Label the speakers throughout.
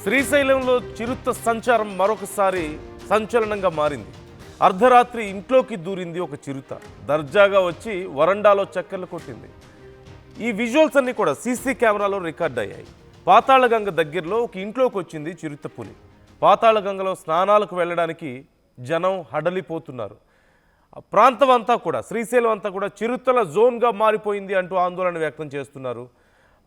Speaker 1: శ్రీశైలంలో చిరుత సంచారం మరొకసారి సంచలనంగా మారింది. అర్ధరాత్రి ఇంట్లోకి దూరింది ఒక చిరుత. దర్జాగా వచ్చి వరండాలో చక్కర్లు కొట్టింది. ఈ విజువల్స్ అన్నీ కూడా సీసీ కెమెరాలో రికార్డ్ అయ్యాయి. పాతాళగంగ దగ్గరలో ఒక ఇంట్లోకి వచ్చింది చిరుత పులి. పాతాళగంగలో స్నానాలకు వెళ్ళడానికి జనం హడలిపోతున్నారు. ప్రాంతం అంతా కూడా, శ్రీశైలం అంతా కూడా చిరుతల జోన్గా మారిపోయింది అంటూ ఆందోళన వ్యక్తం చేస్తున్నారు.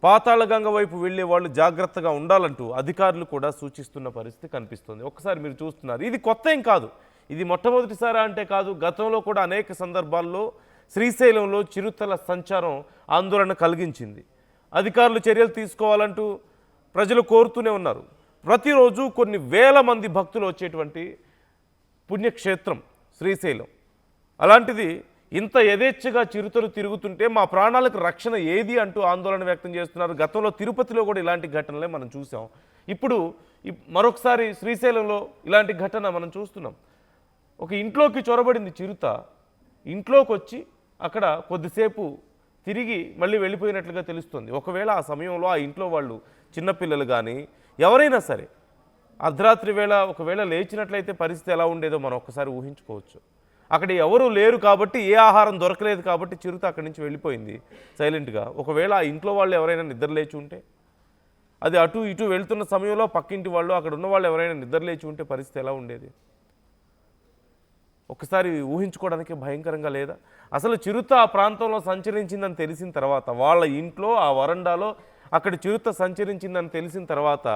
Speaker 1: పాతాళగంగ వైపు వెళ్లే వాళ్ళు జాగ్రత్తగా ఉండాలంటూ అధికారులు కూడా సూచిస్తున్న పరిస్థితి కనిపిస్తుంది. ఒక్కసారి మీరు చూస్తున్నారు, ఇది కొత్త ఏం కాదు, ఇది మొట్టమొదటిసారి అంటే కాదు, గతంలో కూడా అనేక సందర్భాల్లో శ్రీశైలంలో చిరుతల సంచారం ఆందోళన కలిగించింది. అధికారులు చర్యలు తీసుకోవాలంటూ ప్రజలు కోరుతూనే ఉన్నారు. ప్రతిరోజు కొన్ని వేల మంది భక్తులు వచ్చేటువంటి పుణ్యక్షేత్రం శ్రీశైలం. అలాంటిది ఇంత యథేచ్ఛగా చిరుతలు తిరుగుతుంటే మా ప్రాణాలకు రక్షణ ఏది అంటూ ఆందోళన వ్యక్తం చేస్తున్నారు. గతంలో తిరుపతిలో కూడా ఇలాంటి ఘటనలే మనం చూసాం. ఇప్పుడు మరొకసారి శ్రీశైలంలో ఇలాంటి ఘటన మనం చూస్తున్నాం. ఒక ఇంట్లోకి చొరబడింది చిరుత. ఇంట్లోకి వచ్చి అక్కడ కొద్దిసేపు తిరిగి మళ్ళీ వెళ్ళిపోయినట్లుగా తెలుస్తుంది. ఒకవేళ ఆ సమయంలో ఆ ఇంట్లో వాళ్ళు చిన్నపిల్లలు కానీ ఎవరైనా సరే అర్ధరాత్రి వేళ ఒకవేళ లేచినట్లయితే పరిస్థితి ఎలా ఉండేదో మనం ఒక్కసారి ఊహించుకోవచ్చు. అక్కడ ఎవరు లేరు కాబట్టి, ఏ ఆహారం దొరకలేదు కాబట్టి చిరుత అక్కడి నుంచి వెళ్ళిపోయింది సైలెంట్గా. ఒకవేళ ఆ ఇంట్లో వాళ్ళు ఎవరైనా నిద్రలేచి ఉంటే, అది అటు ఇటు వెళ్తున్న సమయంలో పక్కింటి వాళ్ళు, అక్కడ ఉన్న వాళ్ళు ఎవరైనా నిద్రలేచి ఉంటే పరిస్థితి ఎలా ఉండేది ఒకసారి ఊహించుకోవడానికి భయంకరంగా లేదా? అసలు చిరుత ఆ ప్రాంతంలో సంచరించిందని తెలిసిన తర్వాత, వాళ్ళ ఇంట్లో ఆ వరండాలో అక్కడ చిరుత సంచరించిందని తెలిసిన తర్వాత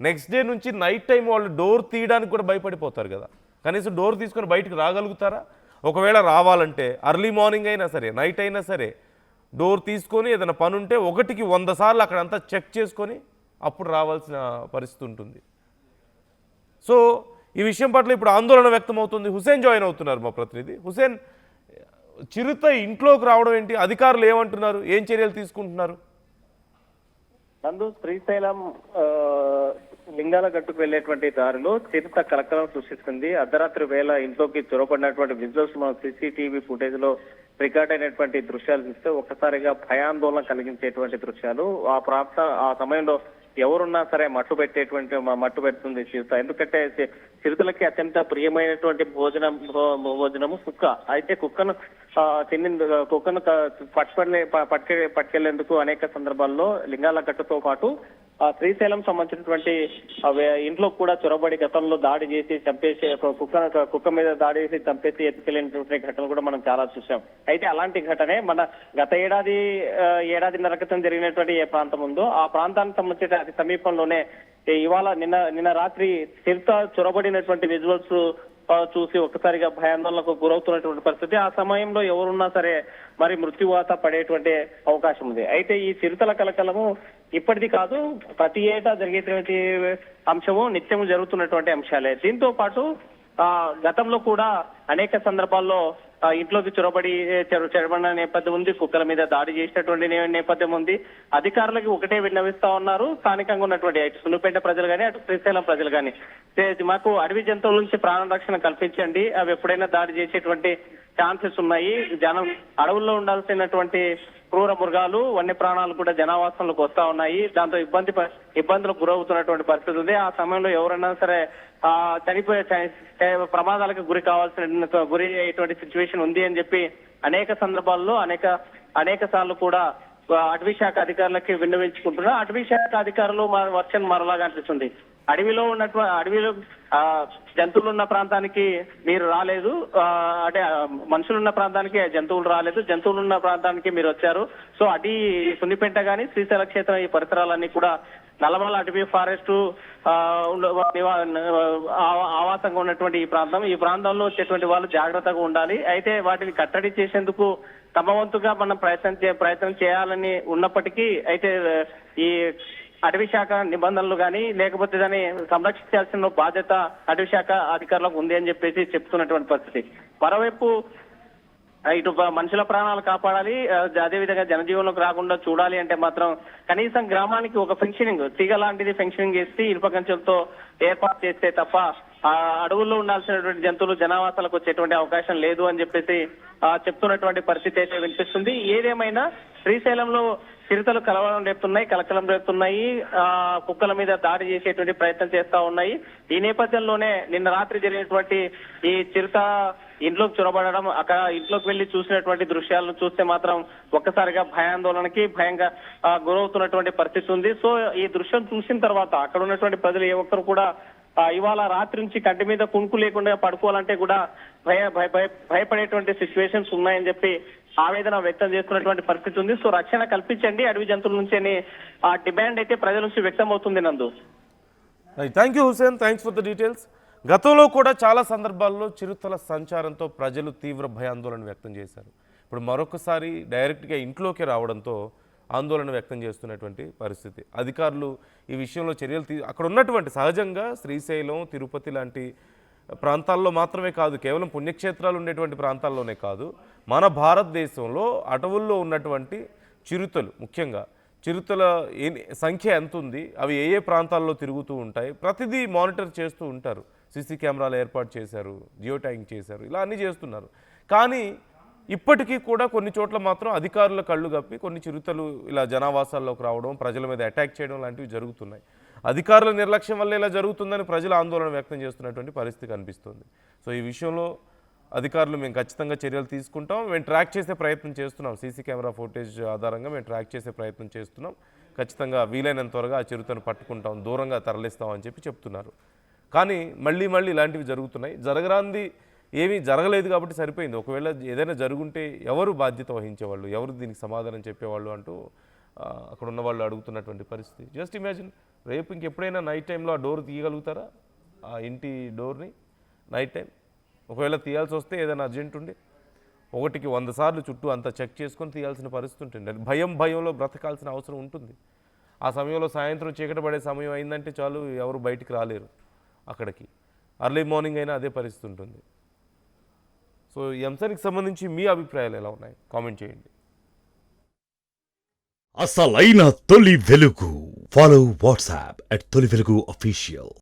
Speaker 1: నెక్స్ట్ డే నుంచి నైట్ టైం వాళ్ళు డోర్ తీయడానికి కూడా భయపడిపోతారు కదా. కనీసం డోర్ తీసుకొని బయటకు రాగలుగుతారా? ఒకవేళ రావాలంటే అర్లీ మార్నింగ్ అయినా సరే, నైట్ అయినా సరే డోర్ తీసుకొని ఏదైనా పని ఉంటే 1కి 100 సార్లు అక్కడంతా చెక్ చేసుకొని అప్పుడు రావాల్సిన పరిస్థితి ఉంటుంది. సో ఈ విషయం పట్ల ఇప్పుడు ఆందోళన వ్యక్తం అవుతుంది. హుసేన్ జాయిన్ అవుతున్నారు మా ప్రతినిధి. హుసేన్, చిరుత ఇంట్లోకి రావడం ఏంటి? అధికారులు ఏమంటున్నారు? ఏం చర్యలు తీసుకుంటున్నారు?
Speaker 2: నందు, శ్రీశైలం లింగాల గట్టుకు వెళ్లేటువంటి దారిలో చిరుత కలకలం సృష్టిస్తుంది. అర్ధరాత్రి వేళ ఇంట్లోకి చొరబడినటువంటి విజువల్స్ మనం సీసీటీవీ ఫుటేజ్ లో రికార్డ్ అయినటువంటి దృశ్యాలు చూస్తే ఒక్కసారిగా భయాందోళన కలిగించేటువంటి దృశ్యాలు. ఆ సమయంలో ఎవరున్నా సరే మట్టు పెడుతుంది చిరుత. ఎందుకంటే చిరుతలకి అత్యంత ప్రియమైనటువంటి భోజనము కుక్క. అయితే కుక్కను పట్టుకెళ్లేందుకు అనేక సందర్భాల్లో లింగాల గట్టుతో పాటు శ్రీశైలం సంబంధించినటువంటి ఇంట్లో కూడా చొరబడి గతంలో దాడి చేసి చంపేసి కుక్క మీద దాడి చేసి చంపేసి ఎత్తుకెళ్లినటువంటి ఘటనలు కూడా మనం చాలా చూసాం. అయితే అలాంటి ఘటనే మన గత ఏడాదిన్నర క్రితం జరిగినటువంటి ఏ ప్రాంతం ఉందో ఆ ప్రాంతానికి సంబంధించిన అతి సమీపంలోనే ఇవాళ నిన్న రాత్రి చిరుత చొరబడినటువంటి విజువల్స్ చూసి ఒక్కసారిగా భయాందోళనకు గురవుతున్నటువంటి పరిస్థితి. ఆ సమయంలో ఎవరున్నా సరే మరి మృత్యువాత పడేటువంటి అవకాశం ఉంది. అయితే ఈ చిరుతల కలకలము ఇప్పటిది కాదు, ప్రతి ఏటా జరిగేటువంటి అంశము, నిత్యము జరుగుతున్నటువంటి అంశాలే. దీంతో పాటు గతంలో కూడా అనేక సందర్భాల్లో ఇంట్లోకి చొరబడిన నేపథ్యం ఉంది. కుక్కల మీద దాడి చేసినటువంటి నేపథ్యం ఉంది. అధికారులకి ఒకటే విన్నవిస్తా ఉన్నారు స్థానికంగా ఉన్నటువంటి అటు సున్నిపేట ప్రజలు కానీ అటు శ్రీశైలం ప్రజలు కానీ, మాకు అడవి జంతువుల నుంచి ప్రాణ రక్షణ కల్పించండి, అవి ఎప్పుడైనా దాడి చేసేటువంటి ఛాన్సెస్ ఉన్నాయి. జనం అడవుల్లో ఉండాల్సినటువంటి క్రూర మృగాలు, వన్య ప్రాణాలు కూడా జనావాసంలోకి వస్తా ఉన్నాయి. దాంతో ఇబ్బందులకు గురవుతున్నటువంటి పరిస్థితి ఉంది. ఆ సమయంలో ఎవరైనా సరే ప్రమాదాలకు గురి అయ్యేటువంటి సిచ్యువేషన్ ఉంది అని చెప్పి అనేక సందర్భాల్లో అనేక సార్లు కూడా అటవీ శాఖ అధికారులకి విన్నవించుకుంటున్నా. అటవీ శాఖ అధికారులు వర్షన్ మరలాగా అనిపిస్తుంది. అడవిలో జంతువులు ఉన్న ప్రాంతానికి మీరు రాలేదు, అంటే మనుషులున్న ప్రాంతానికి జంతువులు రాలేదు, జంతువులు ఉన్న ప్రాంతానికి మీరు వచ్చారు. సో సున్నిపేట గాని శ్రీశైల క్షేత్రం ఈ పరిసరాలన్నీ కూడా నల్లమల అటవీ ఫారెస్ట్ ఆవాసంగా ఉన్నటువంటి ఈ ప్రాంతంలో వచ్చేటువంటి వాళ్ళు జాగ్రత్తగా ఉండాలి. అయితే వాటిని కట్టడి చేసేందుకు తమ వంతుగా మనం ప్రయత్నం చేయాలని ఉన్నప్పటికీ, అయితే ఈ అటవీ శాఖ నిబంధనలు కానీ లేకపోతే దాన్ని సంరక్షించాల్సిన బాధ్యత అటవీ శాఖ అధికారులకు ఉంది అని చెప్పేసి చెప్తున్నటువంటి పరిస్థితి. మరోవైపు ఇటు మనుషుల ప్రాణాలు కాపాడాలి, అదేవిధంగా జనజీవనంలోకి రాకుండా చూడాలి అంటే మాత్రం కనీసం గ్రామానికి ఒక ఫెన్షనింగ్, తీగ లాంటిది ఫెన్షనింగ్ చేసి ఇనుప కంచెలతో ఏర్పాటు చేస్తే తప్ప అడవుల్లో ఉండాల్సినటువంటి జంతువులు జనావాసాలకు వచ్చేటువంటి అవకాశం లేదు అని చెప్పేసి చెప్తున్నటువంటి పరిస్థితి అయితే వినిపిస్తుంది. ఏదేమైనా శ్రీశైలంలో చిరుతలు కలవరం రేపుతున్నాయి, కలకలం రేపుతున్నాయి, కుక్కల మీద దాడి చేసేటువంటి ప్రయత్నం చేస్తా ఉన్నాయి. ఈ నేపథ్యంలోనే నిన్న రాత్రి జరిగినటువంటి ఈ చిరుత ఇంట్లోకి చొరబడడం, అక్కడ ఇంట్లోకి వెళ్లి చూసినటువంటి దృశ్యాలను చూస్తే మాత్రం ఒక్కసారిగా భయాందోళనకి భయంగా గురవుతున్నటువంటి పరిస్థితి ఉంది. సో ఈ దృశ్యం చూసిన తర్వాత అక్కడ ఉన్నటువంటి ప్రజలు ఏ ఒక్కరు కూడా ఇవాళ రాత్రి నుంచి కంటి మీద కునుకు లేకుండా పడుకోవాలంటే కూడా భయపడేటువంటి సిచ్యువేషన్స్ ఉన్నాయని చెప్పి ఆవేదన వ్యక్తం చేస్తున్నటువంటి పరిస్థితి ఉంది. సో రక్షణ కల్పించండి అడవి జంతువుల నుంచి అని ఆ డిమాండ్ అయితే ప్రజల నుంచి వ్యక్తం అవుతుంది. Nandu,
Speaker 1: thank you Hussain, thanks for the details. గతంలో కూడా చాలా సందర్భాల్లో చిరుతల సంచారంతో ప్రజలు తీవ్ర భయాందోళన వ్యక్తం చేశారు. ఇప్పుడు మరొకసారి డైరెక్ట్గా ఇంట్లోకి రావడంతో ఆందోళన వ్యక్తం చేస్తున్నటువంటి పరిస్థితి. అధికారులు ఈ విషయంలో చర్యలు అక్కడ ఉన్నటువంటి సహజంగా శ్రీశైలం, తిరుపతి లాంటి ప్రాంతాల్లో మాత్రమే కాదు, కేవలం పుణ్యక్షేత్రాలు ఉండేటువంటి ప్రాంతాల్లోనే కాదు, మన భారతదేశంలో అటవుల్లో ఉన్నటువంటి చిరుతలు, ముఖ్యంగా చిరుతల సంఖ్య ఎంత ఉంది, అవి ఏ ఏ ప్రాంతాల్లో తిరుగుతూ ఉంటాయి, ప్రతిదీ మానిటర్ చేస్తూ ఉంటారు. సీసీ కెమెరాలు ఏర్పాటు చేశారు, జియో ట్యాగింగ్ చేశారు, ఇలా అన్నీ చేస్తున్నారు. కానీ ఇప్పటికీ కూడా కొన్ని చోట్ల మాత్రం అధికారుల కళ్ళు కప్పి కొన్ని చిరుతలు ఇలా జనావాసాల్లోకి రావడం, ప్రజల మీద అటాక్ చేయడం లాంటివి జరుగుతున్నాయి. అధికారుల నిర్లక్ష్యం వల్ల ఇలా జరుగుతుందని ప్రజలు ఆందోళన వ్యక్తం చేస్తున్నటువంటి పరిస్థితి కనిపిస్తుంది. సో ఈ విషయంలో అధికారులు మేము ఖచ్చితంగా చర్యలు తీసుకుంటాం, మేము ట్రాక్ చేసే ప్రయత్నం చేస్తున్నాం, సీసీ కెమెరా ఫుటేజ్ ఆధారంగా మేము ట్రాక్ చేసే ప్రయత్నం చేస్తున్నాం, ఖచ్చితంగా వీలైనంత త్వరగా ఆ చిరుతను పట్టుకుంటాం, దూరంగా తరలిస్తాం అని చెప్పి చెప్తున్నారు. కానీ మళ్ళీ ఇలాంటివి జరుగుతున్నాయి. జరగరాంది ఏమీ జరగలేదు కాబట్టి సరిపోయింది. ఒకవేళ ఏదైనా జరుగుంటే ఎవరు బాధ్యత వహించేవాళ్ళు, ఎవరు దీనికి సమాధానం చెప్పేవాళ్ళు అంటూ అక్కడ ఉన్న వాళ్ళు అడుగుతున్నటువంటి పరిస్థితి. జస్ట్ ఇమాజిన్, రేపు ఇంకెప్పుడైనా నైట్ టైంలో ఆ డోర్ తీయగలుగుతారా, ఆ ఇంటి డోర్ని నైట్ టైం? ఒకవేళ తీయాల్సి వస్తే ఏదైనా అర్జెంట్ ఉండి 1కి 100 సార్లు చుట్టూ అంతా చెక్ చేసుకొని తీయాల్సిన పరిస్థితి ఉంటుంది. భయంలో బ్రతకాల్సిన అవసరం ఉంటుంది. ఆ సమయంలో సాయంత్రం చీకటి పడే సమయం అయిందంటే చాలు, ఎవరు బయటికి రాలేరు అక్కడికి. అర్లీ మార్నింగ్ అయినా అదే పరిస్థితి ఉంటుంది. సో ఈ అంశానికి సంబంధించి మీ అభిప్రాయాలు ఎలా ఉన్నాయి కామెంట్ చేయండి.
Speaker 3: అసలైన తొలి వెలుగు. ఫాలో వాట్సాప్ @తొలి వెలుగు official.